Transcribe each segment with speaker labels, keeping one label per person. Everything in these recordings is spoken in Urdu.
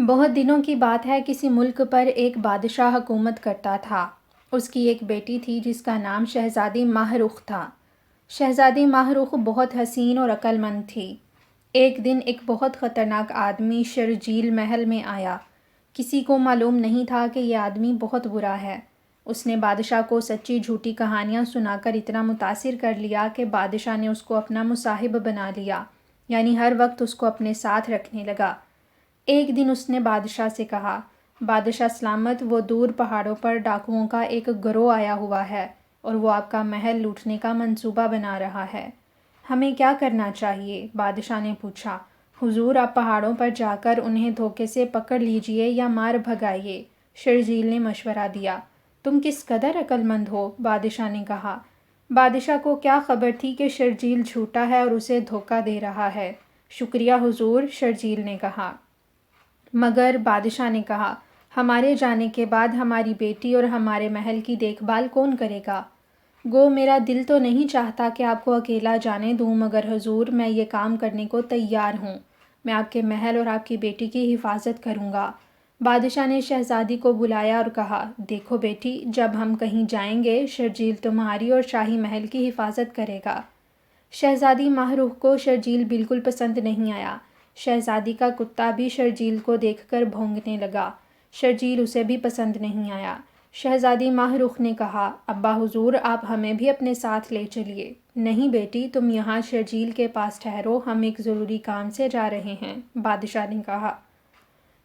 Speaker 1: بہت دنوں کی بات ہے، کسی ملک پر ایک بادشاہ حکومت کرتا تھا۔ اس کی ایک بیٹی تھی جس کا نام شہزادی ماہ رخ تھا۔ شہزادی ماہ رخ بہت حسین اور عقل مند تھی۔ ایک دن ایک بہت خطرناک آدمی شرجیل محل میں آیا۔ کسی کو معلوم نہیں تھا کہ یہ آدمی بہت برا ہے۔ اس نے بادشاہ کو سچی جھوٹی کہانیاں سنا کر اتنا متاثر کر لیا کہ بادشاہ نے اس کو اپنا مصاحب بنا لیا، یعنی ہر وقت اس کو اپنے ساتھ رکھنے لگا۔ ایک دن اس نے بادشاہ سے کہا، بادشاہ سلامت، وہ دور پہاڑوں پر ڈاکوؤں کا ایک گروہ آیا ہوا ہے اور وہ آپ کا محل لوٹنے کا منصوبہ بنا رہا ہے۔ ہمیں کیا کرنا چاہیے؟ بادشاہ نے پوچھا۔ حضور، آپ پہاڑوں پر جا کر انہیں دھوکے سے پکڑ لیجئے یا مار بھگائیے، شرجیل نے مشورہ دیا۔ تم کس قدر عقل مند ہو، بادشاہ نے کہا۔ بادشاہ کو کیا خبر تھی کہ شرجیل جھوٹا ہے اور اسے دھوکہ دے رہا ہے۔ شکریہ حضور، شرجیل نے کہا۔ مگر بادشاہ نے کہا، ہمارے جانے کے بعد ہماری بیٹی اور ہمارے محل کی دیکھ بھال کون کرے گا؟ گو میرا دل تو نہیں چاہتا کہ آپ کو اکیلا جانے دوں، مگر حضور میں یہ کام کرنے کو تیار ہوں۔ میں آپ کے محل اور آپ کی بیٹی کی حفاظت کروں گا۔ بادشاہ نے شہزادی کو بلایا اور کہا، دیکھو بیٹی، جب ہم کہیں جائیں گے شرجیل تمہاری اور شاہی محل کی حفاظت کرے گا۔ شہزادی ماہ رخ کو شرجیل بالکل پسند نہیں آیا۔ شہزادی کا کتا بھی شرجیل کو دیکھ کر بھونکنے لگا۔ شرجیل اسے بھی پسند نہیں آیا۔ شہزادی ماہ رخ نے کہا، ابا حضور، آپ ہمیں بھی اپنے ساتھ لے چلیے۔ نہیں بیٹی، تم یہاں شرجیل کے پاس ٹھہرو، ہم ایک ضروری کام سے جا رہے ہیں، بادشاہ نے کہا۔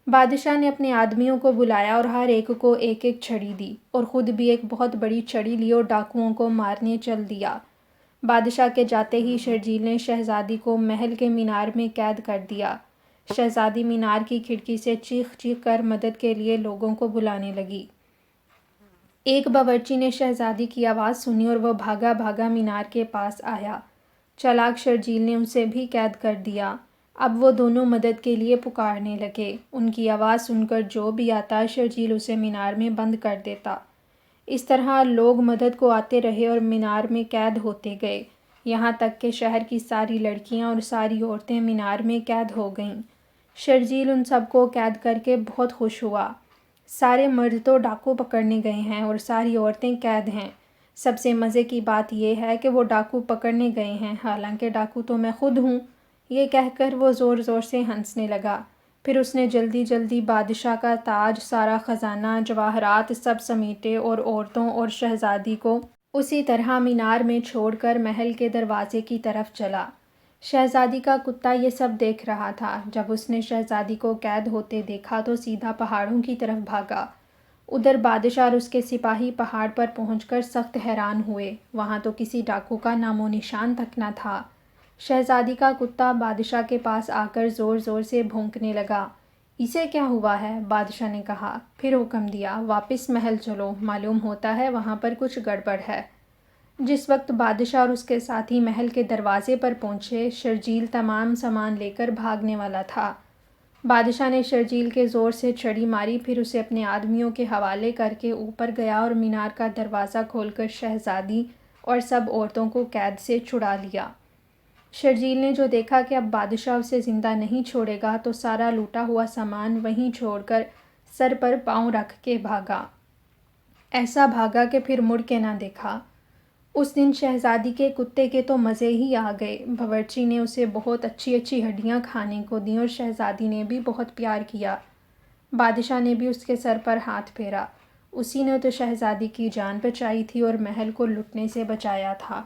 Speaker 1: بادشاہ نے اپنے آدمیوں کو بلایا اور ہر ایک کو ایک ایک چھڑی دی اور خود بھی ایک بہت بڑی چھڑی لی اور ڈاکوؤں کو مارنے چل دیا۔ بادشاہ کے جاتے ہی شرجیل نے شہزادی کو محل کے مینار میں قید کر دیا۔ شہزادی مینار کی کھڑکی سے چیخ چیخ کر مدد کے لیے لوگوں کو بلانے لگی۔ ایک باورچی نے شہزادی کی آواز سنی اور وہ بھاگا بھاگا مینار کے پاس آیا۔ چالاک شرجیل نے اسے بھی قید کر دیا۔ اب وہ دونوں مدد کے لیے پکارنے لگے۔ ان کی آواز سن کر جو بھی آتا شرجیل اسے مینار میں بند کر دیتا۔ اس طرح لوگ مدد کو آتے رہے اور مینار میں قید ہوتے گئے، یہاں تک کہ شہر کی ساری لڑکیاں اور ساری عورتیں مینار میں قید ہو گئیں۔ شرجیل ان سب کو قید کر کے بہت خوش ہوا۔ سارے مرد تو ڈاکو پکڑنے گئے ہیں اور ساری عورتیں قید ہیں۔ سب سے مزے کی بات یہ ہے کہ وہ ڈاکو پکڑنے گئے ہیں، حالانکہ ڈاکو تو میں خود ہوں۔ یہ کہہ کر وہ زور زور سے ہنسنے لگا۔ پھر اس نے جلدی جلدی بادشاہ کا تاج، سارا خزانہ، جواہرات سب سمیٹے اور عورتوں اور شہزادی کو اسی طرح مینار میں چھوڑ کر محل کے دروازے کی طرف چلا۔ شہزادی کا کتا یہ سب دیکھ رہا تھا۔ جب اس نے شہزادی کو قید ہوتے دیکھا تو سیدھا پہاڑوں کی طرف بھاگا۔ ادھر بادشاہ اور اس کے سپاہی پہاڑ پر پہنچ کر سخت حیران ہوئے، وہاں تو کسی ڈاکو کا نام و نشان تک نہ تھا۔ شہزادی کا کتا بادشاہ کے پاس آ کر زور زور سے بھونکنے لگا۔ اسے کیا ہوا ہے؟ بادشاہ نے کہا۔ پھر حکم دیا، واپس محل چلو، معلوم ہوتا ہے وہاں پر کچھ گڑبڑ ہے۔ جس وقت بادشاہ اور اس کے ساتھی محل کے دروازے پر پہنچے، شرجیل تمام سامان لے کر بھاگنے والا تھا۔ بادشاہ نے شرجیل کے زور سے چھڑی ماری، پھر اسے اپنے آدمیوں کے حوالے کر کے اوپر گیا اور مینار کا دروازہ کھول کر شہزادی اور سب عورتوں کو قید سے چھڑا لیا۔ شرجیل نے جو دیکھا کہ اب بادشاہ اسے زندہ نہیں چھوڑے گا تو سارا لوٹا ہوا سامان وہیں چھوڑ کر سر پر پاؤں رکھ کے بھاگا۔ ایسا بھاگا کہ پھر مڑ کے نہ دیکھا۔ اس دن شہزادی کے کتے کے تو مزے ہی آ گئے۔ باورچی نے اسے بہت اچھی اچھی ہڈیاں کھانے کو دیں اور شہزادی نے بھی بہت پیار کیا۔ بادشاہ نے بھی اس کے سر پر ہاتھ پھیرا۔ اسی نے تو شہزادی کی جان بچائی تھی اور محل کو لٹنے سے بچایا تھا۔